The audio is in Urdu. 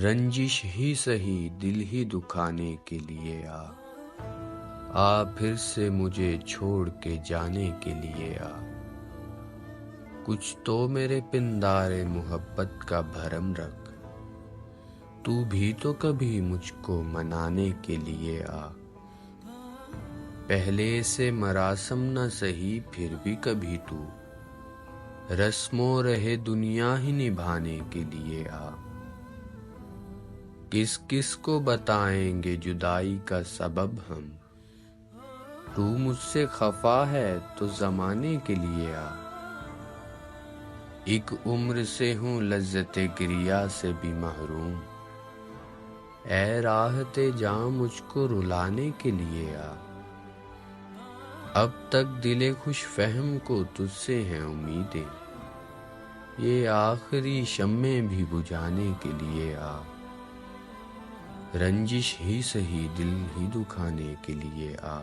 رنجش ہی سہی دل ہی دکھانے کے لیے آ پھر سے مجھے چھوڑ کے جانے کے لیے آ، کچھ تو میرے پندار محبت کا بھرم رکھ، تو بھی تو کبھی مجھ کو منانے کے لیے آ، پہلے سے مراسم نہ سہی پھر بھی کبھی تو رسم و رہ دنیا ہی نبھانے کے لیے آ، کس کس کو بتائیں گے جدائی کا سبب ہم، تو مجھ سے خفا ہے تو زمانے کے لیے آ، ایک عمر سے ہوں لذت گریہ سے بھی محروم، اے راحت جاں مجھ کو رلانے کے لیے آ، اب تک دل خوش فہم کو تجھ سے ہیں امیدیں، یہ آخری شمع بھی بجھانے کے لیے آ، رنجش ہی سہی دل ہی دکھانے کے لیے آ۔